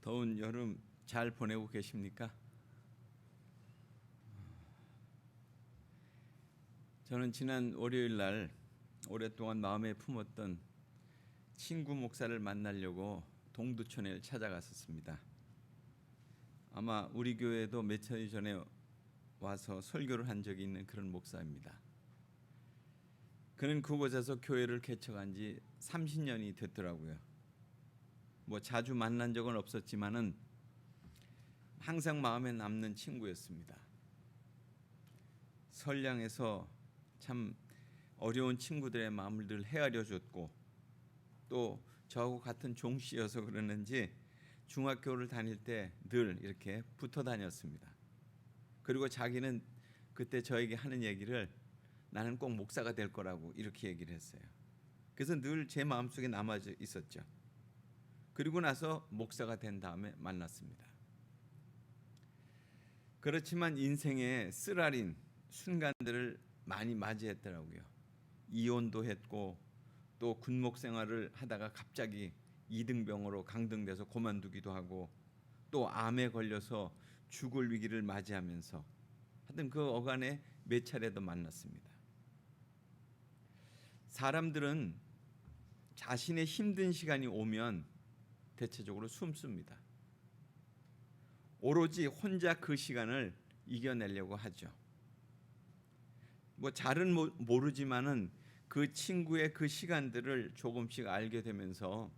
더운 여름 잘 보내고 계십니까? 저는 지난 월요일 날 오랫동안 마음에 품었던 친구 목사를 만나려고 동두천에 찾아갔었습니다. 아마 우리 교회에도 몇 해 전에 와서 설교를 한 적이 있는 그런 목사입니다. 그는 그곳에서 교회를 개척한 지 30년이 됐더라고요. 자주 만난 적은 없었지만은 항상 마음에 남는 친구였습니다. 선량해서 참 어려운 친구들의 마음을 늘 헤아려 줬고, 또 저하고 같은 종씨여서 그러는지 중학교를 다닐 때 늘 이렇게 붙어 다녔습니다. 그리고 자기는 그때 저에게 하는 얘기를 나는 꼭 목사가 될 거라고 이렇게 얘기를 했어요. 그래서 늘 제 마음속에 남아 있었죠. 그리고 나서 목사가 된 다음에 만났습니다. 그렇지만 인생의 쓰라린 순간들을 많이 맞이했더라고요. 이혼도 했고, 또 군목 생활을 하다가 갑자기 이등병으로 강등돼서 그만두기도 하고, 또 암에 걸려서 죽을 위기를 맞이하면서 하여튼 그 어간에 몇 차례도 만났습니다. 사람들은 자신의 힘든 시간이 오면 대체적으로 숨습니다. 오로지 혼자 그 시간을 이겨내려고 하죠. 잘은 모르지만은 그 친구의 그 시간들을 조금씩 알게 되면서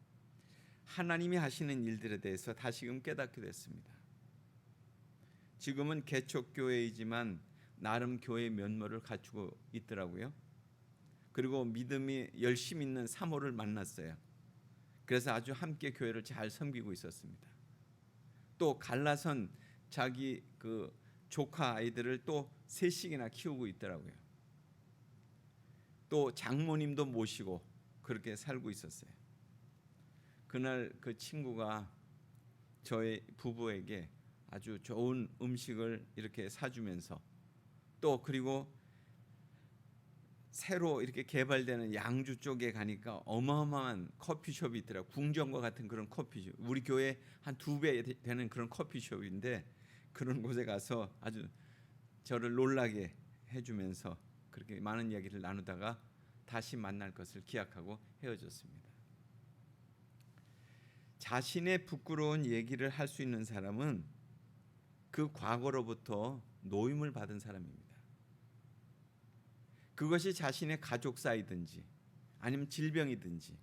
하나님이 하시는 일들에 대해서 다시금 깨닫게 됐습니다. 지금은 개척교회이지만 나름 교회의 면모를 갖추고 있더라고요. 그리고 믿음이 열심히 있는 사모를 만났어요. 그래서 아주 함께 교회를 잘 섬기고 있었습니다. 또 갈라선 자기 그 조카 아이들을 또 셋씩이나 키우고 있더라고요. 또 장모님도 모시고 그렇게 살고 있었어요. 그날 그 친구가 저희 부부에게 아주 좋은 음식을 이렇게 사주면서, 또 그리고 새로 이렇게 개발되는 양주 쪽에 가니까 어마어마한 커피숍이 있더라고요. 궁전과 같은 그런 커피숍. 우리 교회 한 2배 되는 그런 커피숍인데, 그런 곳에 가서 아주 저를 놀라게 해주면서 그렇게 많은 이야기를 나누다가 다시 만날 것을 기약하고 헤어졌습니다. 자신의 부끄러운 얘기를 할 수 있는 사람은 그 과거로부터 노임을 받은 사람입니다. 그것이 자신의 가족사이든지 아니면 질병이든지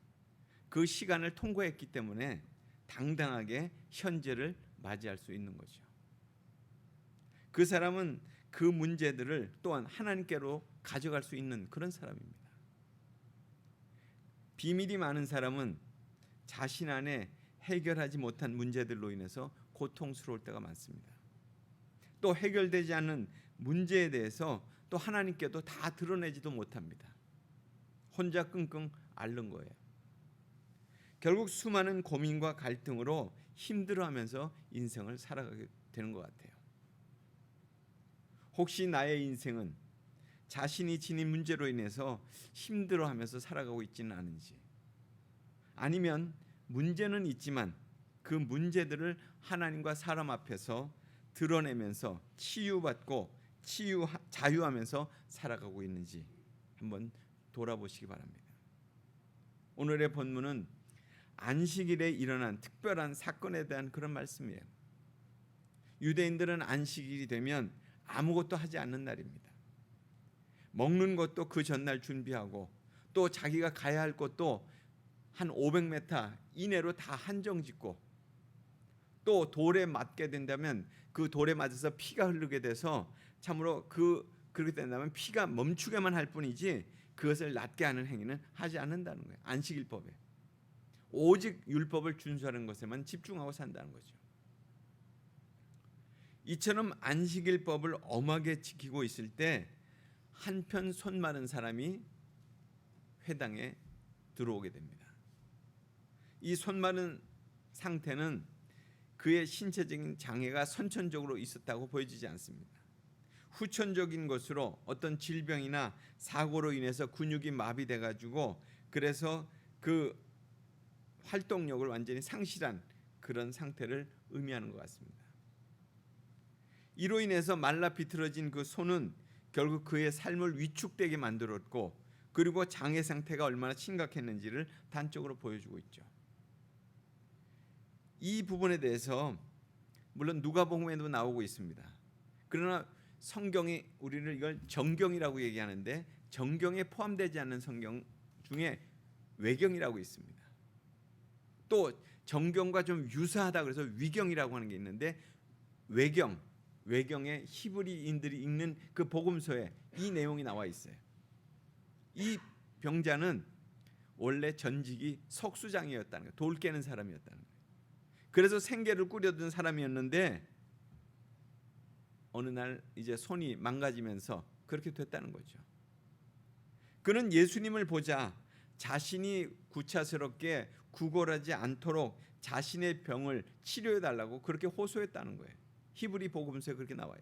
그 시간을 통과했기 때문에 당당하게 현재를 맞이할 수 있는 거죠. 그 사람은 그 문제들을 또한 하나님께로 가져갈 수 있는 그런 사람입니다. 비밀이 많은 사람은 자신 안에 해결하지 못한 문제들로 인해서 고통스러울 때가 많습니다. 또 해결되지 않는 문제에 대해서 또 하나님께도 다 드러내지도 못합니다. 혼자 끙끙 앓는 거예요. 결국 수많은 고민과 갈등으로 힘들어하면서 인생을 살아가게 되는 것 같아요. 혹시 나의 인생은 자신이 지닌 문제로 인해서 힘들어하면서 살아가고 있지는 않은지, 아니면 문제는 있지만 그 문제들을 하나님과 사람 앞에서 드러내면서 치유받고 자유하면서 살아가고 있는지 한번 돌아보시기 바랍니다. 오늘의 본문은 안식일에 일어난 특별한 사건에 대한 그런 말씀이에요. 유대인들은 안식일이 되면 아무것도 하지 않는 날입니다. 먹는 것도 그 전날 준비하고, 또 자기가 가야 할 곳도 한 500m 이내로 다 한정 짓고, 또 돌에 맞게 된다면 그 돌에 맞아서 피가 흐르게 돼서 참으로 그렇게 된다면 피가 멈추게만 할 뿐이지 그것을 낫게 하는 행위는 하지 않는다는 거예요. 안식일법에 오직 율법을 준수하는 것에만 집중하고 산다는 거죠. 이처럼 안식일법을 엄하게 지키고 있을 때 한편 손 마른 사람이 회당에 들어오게 됩니다. 이 손 마른 상태는 그의 신체적인 장애가 선천적으로 있었다고 보여지지 않습니다. 후천적인 것으로 어떤 질병이나 사고로 인해서 근육이 마비돼 가지고, 그래서 그 활동력을 완전히 상실한 그런 상태를 의미하는 것 같습니다. 이로 인해서 말라 비틀어진 그 손은 결국 그의 삶을 위축되게 만들었고, 그리고 장애 상태가 얼마나 심각했는지를 단적으로 보여주고 있죠. 이 부분에 대해서 물론 누가복음에도 나오고 있습니다. 그러나 성경이 우리를 이걸 정경이라고 얘기하는데, 정경에 포함되지 않는 성경 중에 외경이라고 있습니다. 또 정경과 좀 유사하다 그래서 위경이라고 하는 게 있는데, 외경에 히브리인들이 읽는 그 복음서에 이 내용이 나와 있어요. 이 병자는 원래 전직이 석수장이었다는 거예요. 돌 깨는 사람이었다는 거예요. 그래서 생계를 꾸려던 사람이었는데 어느 날 이제 손이 망가지면서 그렇게 됐다는 거죠. 그는 예수님을 보자 자신이 구차스럽게 구걸하지 않도록 자신의 병을 치료해 달라고 그렇게 호소했다는 거예요. 히브리 복음서에 그렇게 나와요.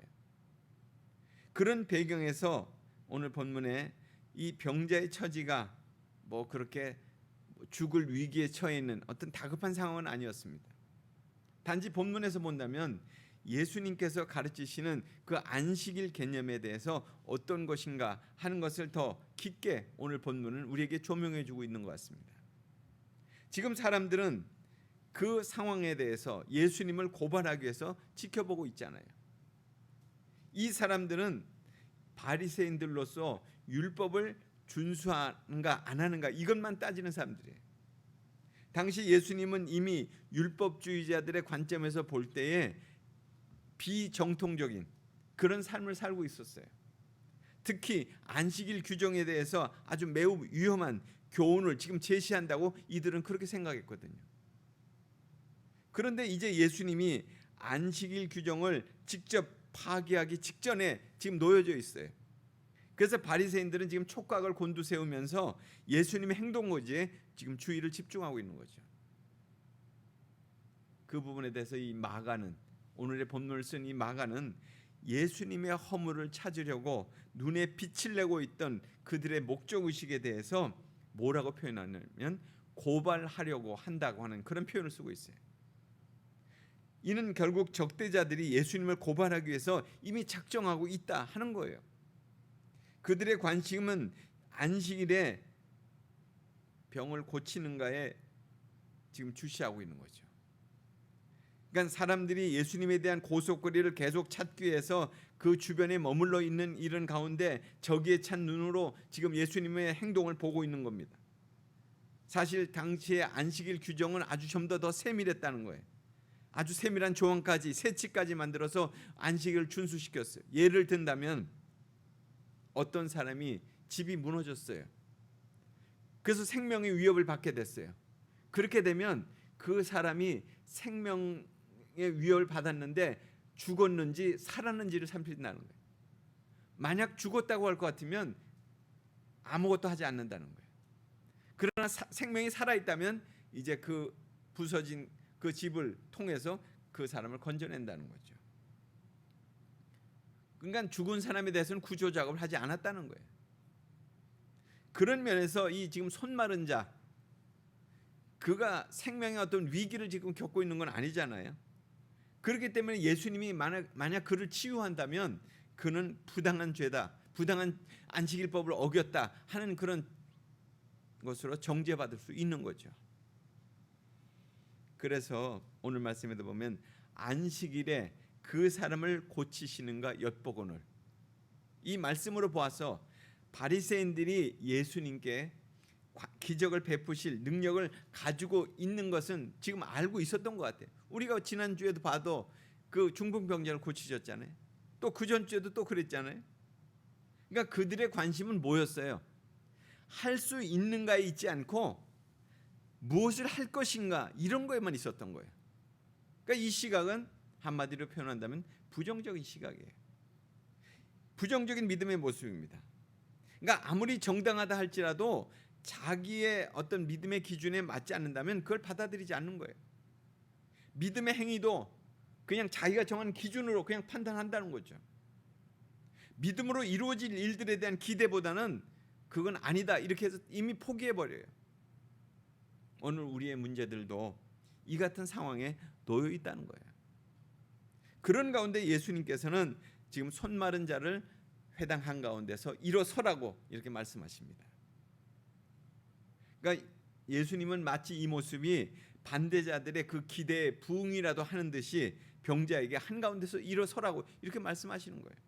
그런 배경에서 오늘 본문에 이 병자의 처지가 뭐 그렇게 죽을 위기에 처해 있는 어떤 다급한 상황은 아니었습니다. 단지 본문에서 본다면 예수님께서 가르치시는 그 안식일 개념에 대해서 어떤 것인가 하는 것을 더 깊게 오늘 본문은 우리에게 조명해 주고 있는 것 같습니다. 지금 사람들은 그 상황에 대해서 예수님을 고발하기 위해서 지켜보고 있잖아요. 이 사람들은 바리새인들로서 율법을 준수하는가 안 하는가 이것만 따지는 사람들이에요. 당시 예수님은 이미 율법주의자들의 관점에서 볼 때에 비정통적인 그런 삶을 살고 있었어요. 특히 안식일 규정에 대해서 아주 매우 위험한 교훈을 지금 제시한다고 이들은 그렇게 생각했거든요. 그런데 이제 예수님이 안식일 규정을 직접 파기하기 직전에 지금 놓여져 있어요. 그래서 바리새인들은 지금 촉각을 곤두세우면서 예수님의 행동거지에 지금 주의를 집중하고 있는 거죠. 그 부분에 대해서 이 마가는, 오늘의 본문을 쓴 이 마가는 예수님의 허물을 찾으려고 눈에 빛을 내고 있던 그들의 목적의식에 대해서 뭐라고 표현하냐면 고발하려고 한다고 하는 그런 표현을 쓰고 있어요. 이는 결국 적대자들이 예수님을 고발하기 위해서 이미 작정하고 있다 하는 거예요. 그들의 관심은 안식일에 병을 고치는가에 지금 주시하고 있는 거죠. 그러니까 사람들이 예수님에 대한 고속거리를 계속 찾기 위해서 그 주변에 머물러 있는 이런 가운데 저기에 찬 눈으로 지금 예수님의 행동을 보고 있는 겁니다. 사실 당시의 안식일 규정은 아주 좀 더 세밀했다는 거예요. 아주 세밀한 조항까지, 세치까지 만들어서 안식일을 준수시켰어요. 예를 든다면 어떤 사람이 집이 무너졌어요. 그래서 생명의 위협을 받게 됐어요. 그렇게 되면 그 사람이 생명의 위협을 받았는데 죽었는지 살았는지를 살핀다는 거예요. 만약 죽었다고 할 것 같으면 아무것도 하지 않는다는 거예요. 그러나 생명이 살아있다면 이제 그 부서진 그 집을 통해서 그 사람을 건져낸다는 거죠. 그러니까 죽은 사람에 대해서는 구조 작업을 하지 않았다는 거예요. 그런 면에서 이 지금 손 마른 자, 그가 생명의 어떤 위기를 지금 겪고 있는 건 아니잖아요. 그렇기 때문에 예수님이 만약 그를 치유한다면 그는 부당한 죄다, 부당한 안식일법을 어겼다 하는 그런 것으로 정죄받을 수 있는 거죠. 그래서 오늘 말씀에도 보면 안식일에 그 사람을 고치시는가 엿보거늘, 이 말씀으로 보아서 바리새인들이 예수님께 기적을 베푸실 능력을 가지고 있는 것은 지금 알고 있었던 것 같아요. 우리가 지난주에도 봐도 그 중풍병자를 고치셨잖아요. 또 그 전주에도 또 그랬잖아요. 그러니까 그들의 관심은 뭐였어요? 할 수 있는가에 있지 않고 무엇을 할 것인가 이런 거에만 있었던 거예요. 그러니까 이 시각은 한마디로 표현한다면 부정적인 시각이에요. 부정적인 믿음의 모습입니다. 그러니까 아무리 정당하다 할지라도 자기의 어떤 믿음의 기준에 맞지 않는다면 그걸 받아들이지 않는 거예요. 믿음의 행위도 그냥 자기가 정한 기준으로 그냥 판단한다는 거죠. 믿음으로 이루어질 일들에 대한 기대보다는 그건 아니다 이렇게 해서 이미 포기해버려요. 오늘 우리의 문제들도 이 같은 상황에 놓여 있다는 거예요. 그런 가운데 예수님께서는 지금 손 마른 자를 회당 한가운데서 일어서라고 이렇게 말씀하십니다. 그러니까 예수님은 마치 이 모습이 반대자들의 그 기대에 부응이라도 하는 듯이 병자에게 한가운데서 일어서라고 이렇게 말씀하시는 거예요.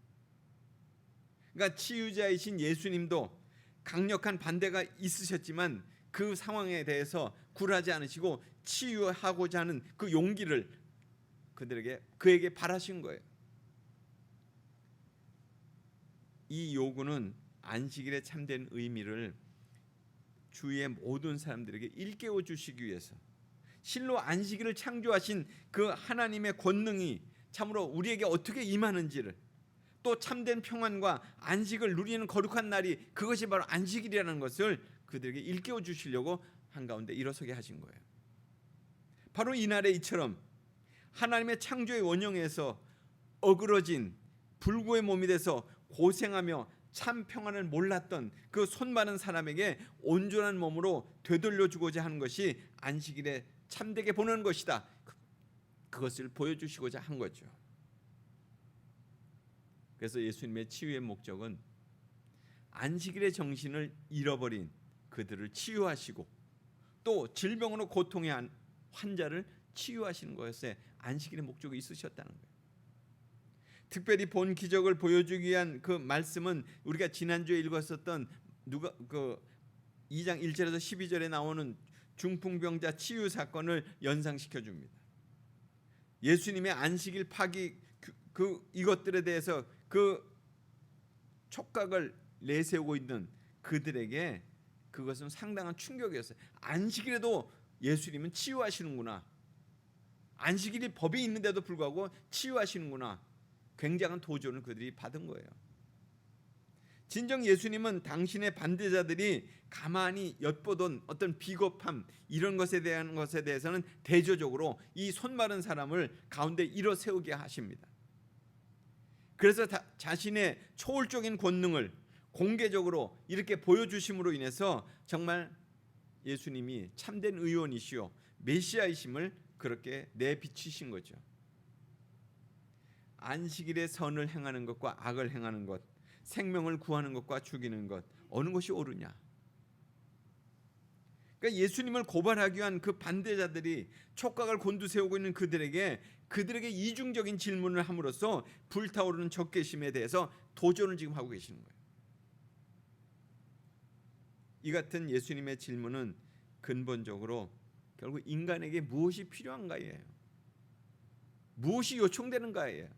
그러니까 치유자이신 예수님도 강력한 반대가 있으셨지만 그 상황에 대해서 굴하지 않으시고 치유하고자 하는 그 용기를 그에게 바라신 거예요. 이 요구는 안식일의 참된 의미를 주위의 모든 사람들에게 일깨워 주시기 위해서, 실로 안식일을 창조하신 그 하나님의 권능이 참으로 우리에게 어떻게 임하는지를, 또 참된 평안과 안식을 누리는 거룩한 날이 그것이 바로 안식일이라는 것을 그들에게 일깨워 주시려고 한가운데 일어서게 하신 거예요. 바로 이날에 이처럼 하나님의 창조의 원형에서 어그러진 불구의 몸이 돼서 고생하며 참 평안을 몰랐던 그 손 많은 사람에게 온전한 몸으로 되돌려 주고자 하는 것이 안식일에 참되게 보는 것이다. 그것을 보여주시고자 한 거죠. 그래서 예수님의 치유의 목적은 안식일의 정신을 잃어버린 그들을 치유하시고 또 질병으로 고통해한 환자를 치유하시는 것에 안식일의 목적이 있으셨다는 거예요. 특별히 본 기적을 보여주기 위한 그 말씀은 우리가 지난주에 읽었었던 2장 1절에서 12절에 나오는 중풍병자 치유 사건을 연상시켜 줍니다. 예수님의 안식일 파기 이것들에 대해서 그 촉각을 내세우고 있는 그들에게 그것은 상당한 충격이었어요. 안식일에도 예수님은 치유하시는구나. 안식일이 법이 있는데도 불구하고 치유하시는구나. 굉장한 도전을 그들이 받은 거예요. 진정 예수님은 당신의 반대자들이 가만히 엿보던 어떤 비겁함 이런 것에 대해서는 대조적으로 이 손 마른 사람을 가운데 일어세우게 하십니다. 그래서 자신의 초월적인 권능을 공개적으로 이렇게 보여주심으로 인해서 정말 예수님이 참된 의원이시요 메시아이심을 그렇게 내비치신 거죠. 안식일에 선을 행하는 것과 악을 행하는 것, 생명을 구하는 것과 죽이는 것, 어느 것이 옳으냐? 그러니까 예수님을 고발하기 위한 그 반대자들이 촉각을 곤두세우고 있는 그들에게 이중적인 질문을 함으로써 불타오르는 적개심에 대해서 도전을 지금 하고 계시는 거예요. 이 같은 예수님의 질문은 근본적으로 결국 인간에게 무엇이 필요한가예요. 무엇이 요청되는가예요.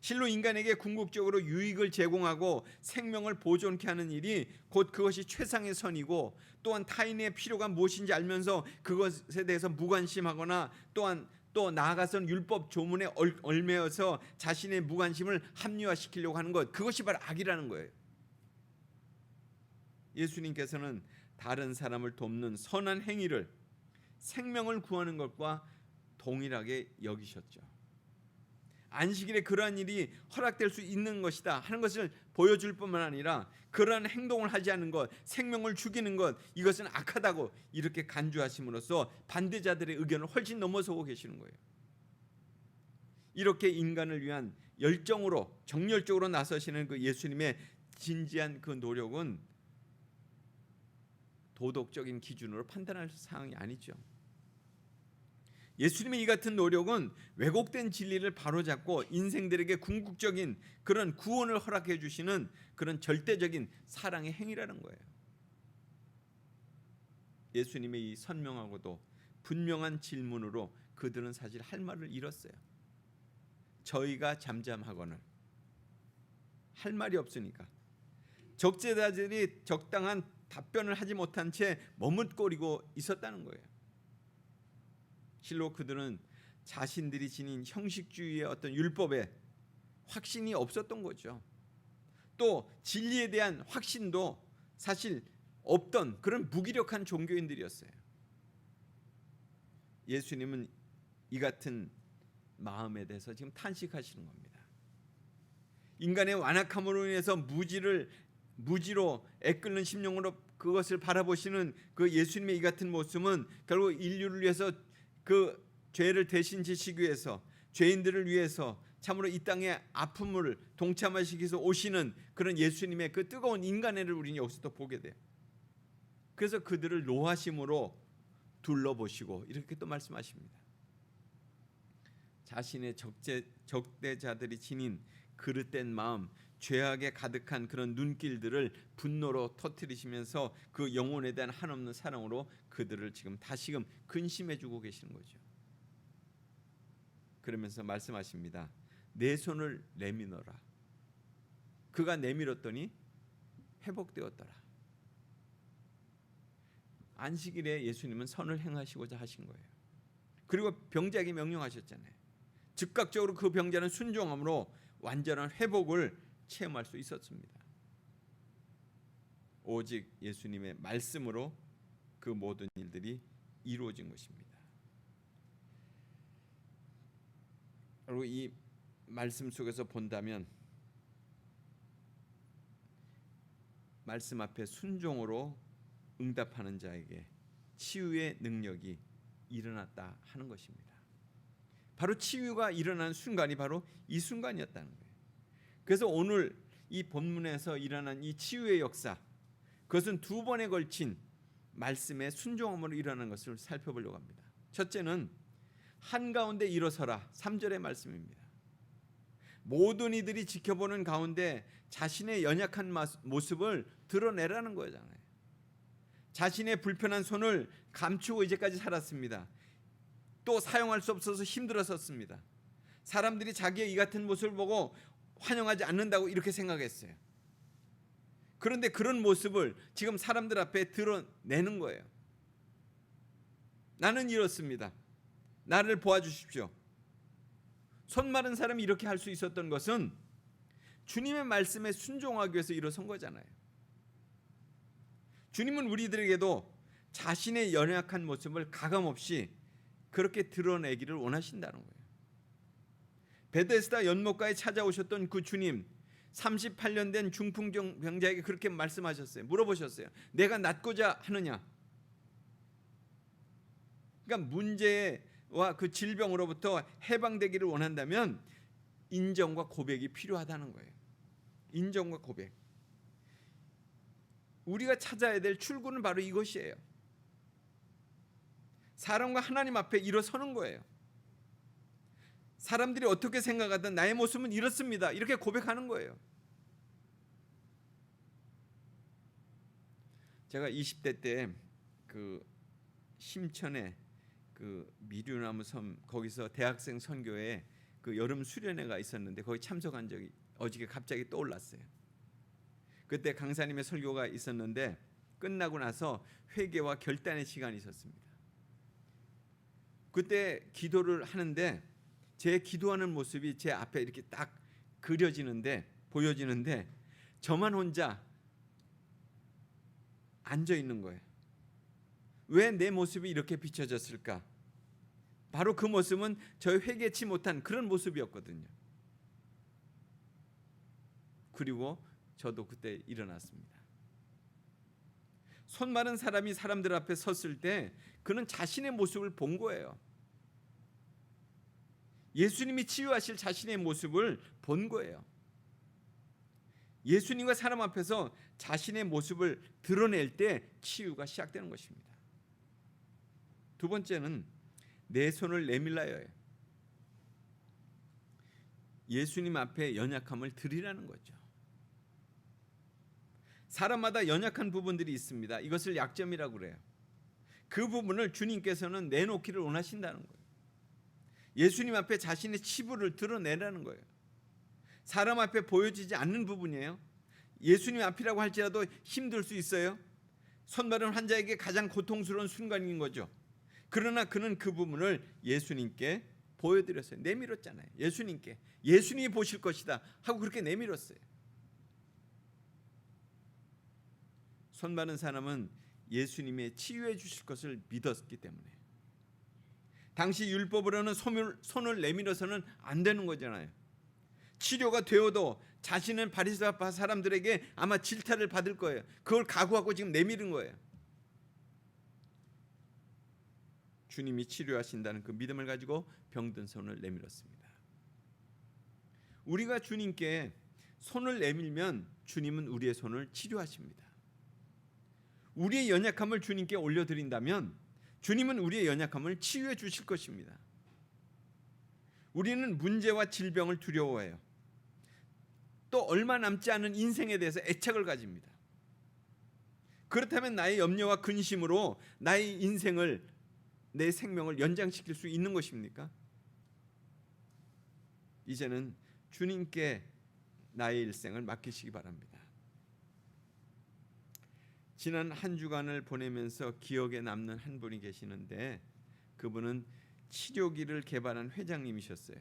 실로 인간에게 궁극적으로 유익을 제공하고 생명을 보존케 하는 일이 곧 그것이 최상의 선이고, 또한 타인의 필요가 무엇인지 알면서 그것에 대해서 무관심하거나 또 나아가서는 율법 조문에 얽매여서 자신의 무관심을 합리화시키려고 하는 것, 그것이 바로 악이라는 거예요. 예수님께서는 다른 사람을 돕는 선한 행위를 생명을 구하는 것과 동일하게 여기셨죠. 안식일에 그러한 일이 허락될 수 있는 것이다 하는 것을 보여줄 뿐만 아니라 그러한 행동을 하지 않는 것, 생명을 죽이는 것, 이것은 악하다고 이렇게 간주하심으로써 반대자들의 의견을 훨씬 넘어서고 계시는 거예요. 이렇게 인간을 위한 열정으로 정열적으로 나서시는 그 예수님의 진지한 그 노력은 도덕적인 기준으로 판단할 사항이 아니죠. 예수님의 이 같은 노력은 왜곡된 진리를 바로잡고 인생들에게 궁극적인 그런 구원을 허락해 주시는 그런 절대적인 사랑의 행위라는 거예요. 예수님의 이 선명하고도 분명한 질문으로 그들은 사실 할 말을 잃었어요. 저희가 잠잠하거늘 할 말이 없으니까 적재자들이 적당한 답변을 하지 못한 채 머뭇거리고 있었다는 거예요. 실로 그들은 자신들이 지닌 형식주의의 어떤 율법에 확신이 없었던 거죠. 또 진리에 대한 확신도 사실 없던 그런 무기력한 종교인들이었어요. 예수님은 이 같은 마음에 대해서 지금 탄식하시는 겁니다. 인간의 완악함으로 인해서 무지로 애끓는 심령으로 그것을 바라보시는 그 예수님의 이 같은 모습은 결국 인류를 위해서 그 죄를 대신 지시기 위해서, 죄인들을 위해서 참으로 이 땅의 아픔을 동참하시기 위해서 오시는 그런 예수님의 그 뜨거운 인간애를 우리는 여기서 또 보게 돼요. 그래서 그들을 노하심으로 둘러보시고 이렇게 또 말씀하십니다. 자신의 적대자들이 지닌 그릇된 마음, 죄악에 가득한 그런 눈길들을 분노로 터뜨리시면서 그 영혼에 대한 한없는 사랑으로 그들을 지금 다시금 근심해주고 계시는 거죠. 그러면서 말씀하십니다. 내 손을 내밀어라. 그가 내밀었더니 회복되었더라. 안식일에 예수님은 선을 행하시고자 하신 거예요. 그리고 병자에게 명령하셨잖아요. 즉각적으로 그 병자는 순종함으로 완전한 회복을 체험할 수 있었습니다. 오직 예수님의 말씀으로 그 모든 일들이 이루어진 것입니다. 그리고 이 말씀 속에서 본다면 말씀 앞에 순종으로 응답하는 자에게 치유의 능력이 일어났다 하는 것입니다. 바로 치유가 일어나는 순간이 바로 이 순간이었다는 거예요. 그래서 오늘 이 본문에서 일어난 이 치유의 역사, 그것은 두 번에 걸친 말씀의 순종함으로 일어나는 것을 살펴보려고 합니다. 첫째는 한가운데 일어서라 3절의 말씀입니다. 모든 이들이 지켜보는 가운데 자신의 연약한 모습을 드러내라는 거잖아요. 자신의 불편한 손을 감추고 이제까지 살았습니다. 또 사용할 수 없어서 힘들었었습니다. 사람들이 자기의 이 같은 모습을 보고 환영하지 않는다고 이렇게 생각했어요. 그런데 그런 모습을 지금 사람들 앞에 드러내는 거예요. 나는 이렇습니다. 나를 보아주십시오. 손 마른 사람이 이렇게 할 수 있었던 것은 주님의 말씀에 순종하기 위해서 일어선 거잖아요. 주님은 우리들에게도 자신의 연약한 모습을 가감없이 그렇게 드러내기를 원하신다는 거예요. 베데스다 연못가에 찾아오셨던 그 주님, 38년 된 중풍병자에게 그렇게 말씀하셨어요. 물어보셨어요. 내가 낫고자 하느냐? 그러니까 문제와 그 질병으로부터 해방되기를 원한다면 인정과 고백이 필요하다는 거예요. 인정과 고백. 우리가 찾아야 될 출구는 바로 이것이에요. 사람과 하나님 앞에 일어서는 거예요. 사람들이 어떻게 생각하든 나의 모습은 이렇습니다. 이렇게 고백하는 거예요. 제가 20대 때 그 심천에 그 미류나무 섬 거기서 대학생 선교회 그 여름 수련회가 있었는데 거기 참석한 적이 어저께 갑자기 떠올랐어요. 그때 강사님의 설교가 있었는데 끝나고 나서 회개와 결단의 시간이 있었습니다. 그때 기도를 하는데 제 기도하는 모습이 제 앞에 이렇게 딱 그려지는데 보여지는데 저만 혼자 앉아 있는 거예요. 왜 내 모습이 이렇게 비춰졌을까? 바로 그 모습은 저의 회개치 못한 그런 모습이었거든요. 그리고 저도 그때 일어났습니다. 손 마른 사람이 사람들 앞에 섰을 때 그는 자신의 모습을 본 거예요. 예수님이 치유하실 자신의 모습을 본 거예요. 예수님과 사람 앞에서 자신의 모습을 드러낼 때 치유가 시작되는 것입니다. 두 번째는 내 손을 내밀라여예요. 예수님 앞에 연약함을 드리라는 거죠. 사람마다 연약한 부분들이 있습니다. 이것을 약점이라고 그래요. 그 부분을 주님께서는 내놓기를 원하신다는 거예요. 예수님 앞에 자신의 치부를 드러내라는 거예요. 사람 앞에 보여지지 않는 부분이에요. 예수님 앞이라고 할지라도 힘들 수 있어요. 손 마른 환자에게 가장 고통스러운 순간인 거죠. 그러나 그는 그 부분을 예수님께 보여드렸어요. 내밀었잖아요. 예수님께. 예수님이 보실 것이다 하고 그렇게 내밀었어요. 손 마른 사람은 예수님의 치유해 주실 것을 믿었기 때문에 당시 율법으로는 손을 내밀어서는 안 되는 거잖아요. 치료가 되어도 자신은 바리새파 사람들에게 아마 질타를 받을 거예요. 그걸 각오하고 지금 내밀은 거예요. 주님이 치료하신다는 그 믿음을 가지고 병든 손을 내밀었습니다. 우리가 주님께 손을 내밀면 주님은 우리의 손을 치료하십니다. 우리의 연약함을 주님께 올려드린다면 주님은 우리의 연약함을 치유해 주실 것입니다. 우리는 문제와 질병을 두려워해요. 또 얼마 남지 않은 인생에 대해서 애착을 가집니다. 그렇다면 나의 염려와 근심으로 나의 인생을, 내 생명을 연장시킬 수 있는 것입니까? 이제는 주님께 나의 일생을 맡기시기 바랍니다. 지난 한 주간을 보내면서 기억에 남는 한 분이 계시는데 그분은 치료기를 개발한 회장님이셨어요.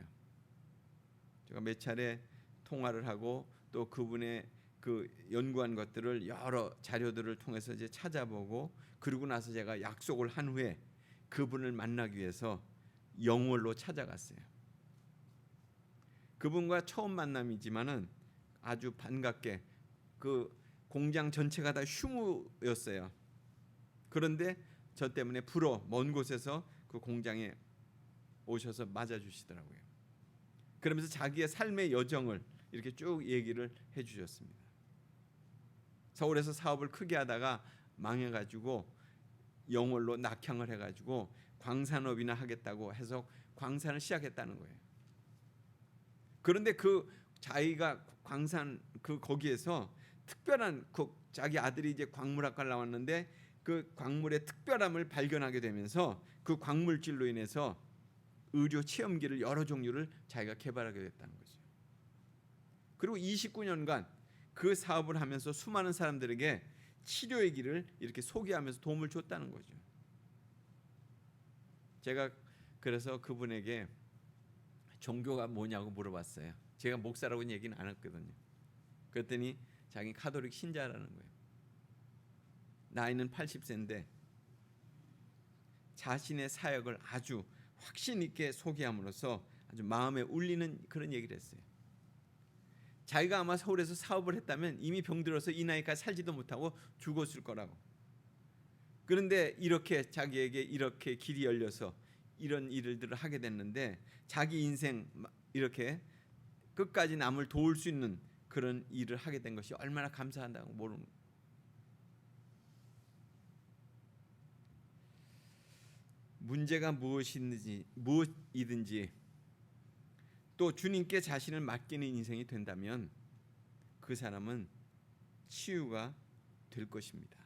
제가 몇 차례 통화를 하고 또 그분의 그 연구한 것들을 여러 자료들을 통해서 이제 찾아보고, 그리고 나서 제가 약속을 한 후에 그분을 만나기 위해서 영월로 찾아갔어요. 그분과 처음 만남이지만은 아주 반갑게, 그 공장 전체가 다 휴무였어요. 그런데 저 때문에 먼 곳에서 그 공장에 오셔서 맞아주시더라고요. 그러면서 자기의 삶의 여정을 이렇게 쭉 얘기를 해주셨습니다. 서울에서 사업을 크게 하다가 망해가지고 영월로 낙향을 해가지고 광산업이나 하겠다고 해서 광산을 시작했다는 거예요. 그런데 그 자기가 광산 거기에서 특별한 자기 아들이 이제 광물학과를 나왔는데 그 광물의 특별함을 발견하게 되면서 그 광물질로 인해서 의료 체험기를 여러 종류를 자기가 개발하게 됐다는 거죠. 그리고 29년간 그 사업을 하면서 수많은 사람들에게 치료의 길을 이렇게 소개하면서 도움을 줬다는 거죠. 제가 그래서 그분에게 종교가 뭐냐고 물어봤어요. 제가 목사라고는 얘기는 안 했거든요. 그랬더니 자기 카톨릭 신자라는 거예요. 나이는 80세인데 자신의 사역을 아주 확신 있게 소개함으로써 아주 마음에 울리는 그런 얘기를 했어요. 자기가 아마 서울에서 사업을 했다면 이미 병들어서 이 나이까지 살지도 못하고 죽었을 거라고. 그런데 이렇게 자기에게 이렇게 길이 열려서 이런 일들을 하게 됐는데 자기 인생 이렇게 끝까지 남을 도울 수 있는 그런 일을 하게 된 것이 얼마나 감사한다고 모르는. 문제가 무엇이든지 또 주님께 자신을 맡기는 인생이 된다면 그 사람은 치유가 될 것입니다.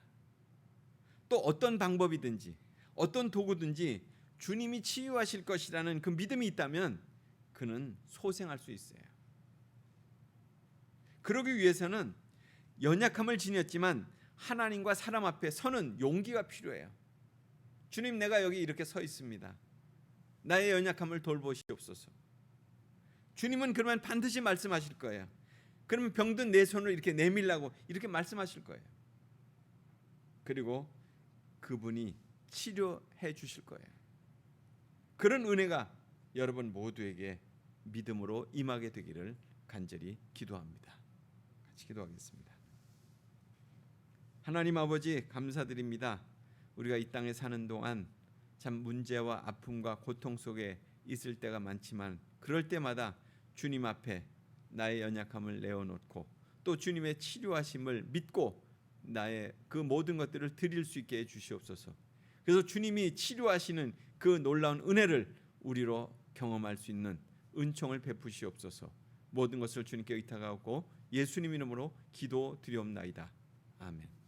또 어떤 방법이든지 어떤 도구든지 주님이 치유하실 것이라는 그 믿음이 있다면 그는 소생할 수 있어요. 그러기 위해서는 연약함을 지녔지만 하나님과 사람 앞에 서는 용기가 필요해요. 주님, 내가 여기 이렇게 서 있습니다. 나의 연약함을 돌보시옵소서. 주님은 그러면 반드시 말씀하실 거예요. 그러면 병든 내 손을 이렇게 내밀라고 이렇게 말씀하실 거예요. 그리고 그분이 치료해 주실 거예요. 그런 은혜가 여러분 모두에게 믿음으로 임하게 되기를 간절히 기도합니다. 같이 기도하겠습니다. 하나님 아버지, 감사드립니다. 우리가 이 땅에 사는 동안 참 문제와 아픔과 고통 속에 있을 때가 많지만 그럴 때마다 주님 앞에 나의 연약함을 내어놓고 또 주님의 치료하심을 믿고 나의 그 모든 것들을 드릴 수 있게 해주시옵소서. 그래서 주님이 치료하시는 그 놀라운 은혜를 우리로 경험할 수 있는 은총을 베푸시옵소서. 모든 것을 주님께 의탁하고 예수님 이름으로 기도드리옵나이다. 아멘.